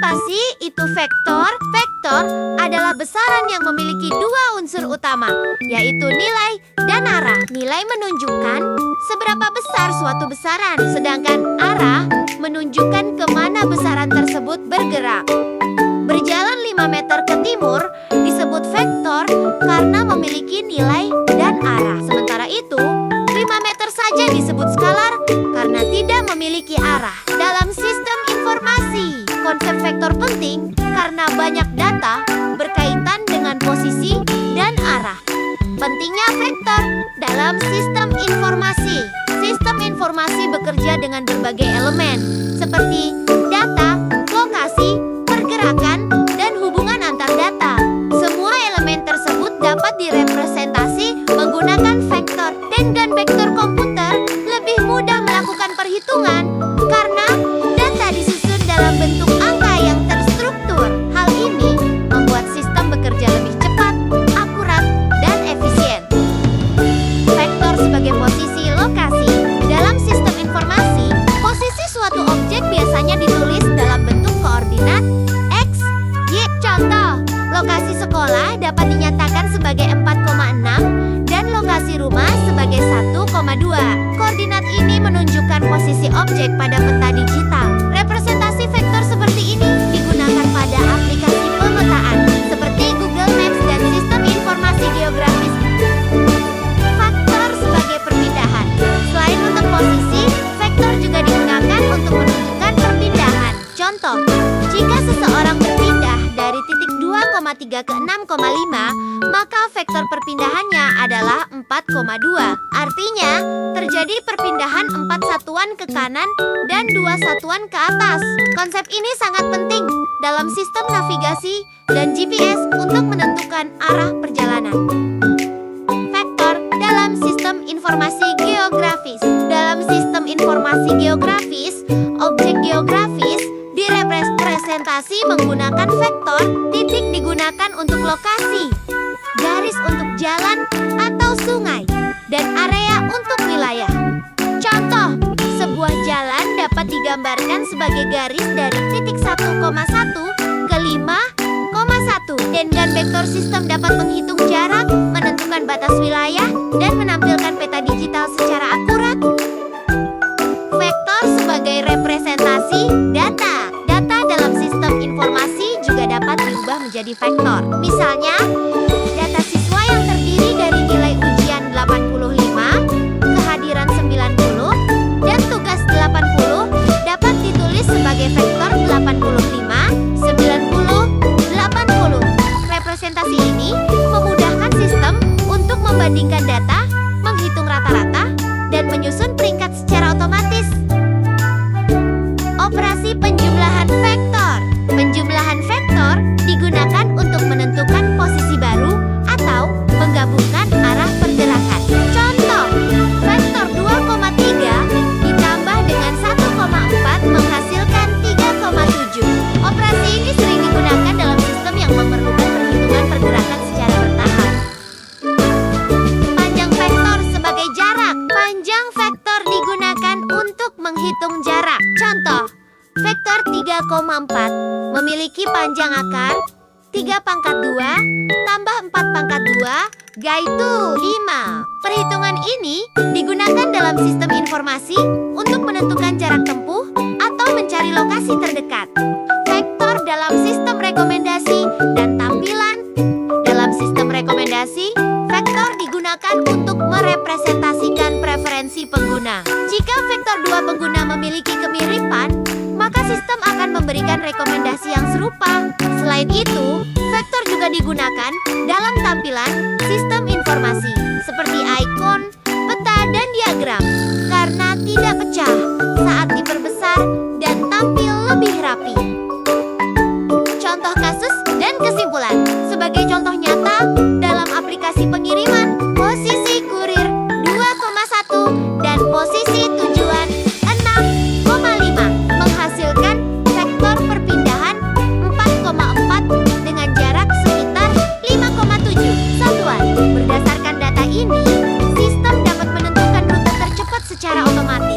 Apa sih itu vektor? Vektor adalah besaran yang memiliki dua unsur utama, yaitu nilai dan arah. Nilai menunjukkan seberapa besar suatu besaran, sedangkan arah menunjukkan kemana besaran tersebut bergerak. Berjalan 5 meter ke timur disebut vektor karena memiliki nilai dan arah. Sementara itu, 5 meter saja disebut skalar karena tidak memiliki arah. Dalam sistem informasi, konsep vektor penting karena banyak data berkaitan dengan posisi dan arah. Pentingnya vektor dalam sistem informasi. Sistem informasi bekerja dengan berbagai elemen seperti data, lokasi, pergerakan, dan hubungan antar data. Semua elemen tersebut dapat direpresentasi menggunakan vektor. Dengan vektor komputer lebih mudah melakukan perhitungan karena data disusun dalam bentuk angka yang terstruktur. Hal ini membuat sistem bekerja lebih cepat, akurat, dan efisien. Vektor sebagai posisi lokasi. Dalam sistem informasi, posisi suatu objek biasanya ditulis dalam bentuk koordinat X, Y. Contoh, lokasi sekolah dapat dinyatakan sebagai 4,6 dan lokasi rumah sebagai 1,2. Koordinat ini menunjukkan posisi objek pada peta digital. Representasi vektor seperti ini digunakan pada aplikasi pemetaan seperti Google Maps dan sistem informasi geografis. Faktor sebagai perpindahan. Selain untuk posisi, vektor juga digunakan untuk menunjukkan perpindahan. Contoh, jika seseorang berpindah dari titik 2,3 ke 6,5, maka vektor perpindahannya adalah 4,2. Artinya, terjadi perpindahan 4 satuan ke kanan dan 2 satuan ke atas. Konsep ini sangat penting dalam sistem navigasi dan GPS untuk menentukan arah perjalanan. Vektor dalam sistem informasi geografis. Dalam sistem informasi geografis, objek geografis direpresentasi menggunakan vektor. Titik digunakan untuk lokasi, garis untuk jalan atau sungai, dan area untuk wilayah. Contoh, sebuah jalan dapat digambarkan sebagai garis dari titik 1,1 ke 5,1. Dengan vektor sistem dapat menghitung jarak, menentukan batas wilayah, dan menampilkan peta digital secara akurat. Vektor sebagai representasi data. Data dalam sistem informasi juga dapat diubah menjadi vektor. Misalnya, data siswa yang terdiri dari nilai ujian 85, kehadiran 90, dan tugas 80 dapat ditulis sebagai vektor 85, 90, 80. Representasi ini memudahkan sistem untuk membandingkan data, menghitung rata-rata, dan menyusun peringkat secara otomatis. Operasi penjumlahan vektor. Penjumlahan vektor digunakan untuk menentukan posisi baru atau menggabungkan arah pergerakan. Contoh, vektor 2,3 ditambah dengan 1,4 menghasilkan 3,7. Operasi ini sering digunakan dalam sistem yang memerlukan perhitungan pergerakan secara bertahap. Panjang vektor sebagai jarak. Panjang vektor digunakan untuk menghitung jarak. Contoh, vektor 3,4 memiliki panjang akar 3 pangkat 2 tambah 4 pangkat 2 yaitu 5. Perhitungan ini digunakan dalam sistem informasi untuk menentukan jarak tempuh atau mencari lokasi terdekat. Vektor dalam sistem rekomendasi dan tampilan. Dalam sistem rekomendasi, vektor digunakan untuk merepresentasikan preferensi pengguna. Jika vektor dua pengguna memiliki kemiripan, maka sistem akan memberikan rekomendasi yang serupa. Selain itu, vektor juga digunakan dalam tampilan sistem informasi seperti ikon, peta, dan diagram karena tidak pecah saat diperbesar dan tampil lebih rapi. Contoh kasus dan kesimpulan. Sebagai contoh nyata, dalam aplikasi pengiriman, posisi kurir 2,1 dan posisi tujuan 6,5 menghasilkan vektor perpindahan 4,4 dengan jarak sekitar 5,7 satuan. Berdasarkan data ini, sistem dapat menentukan rute tercepat secara otomatis.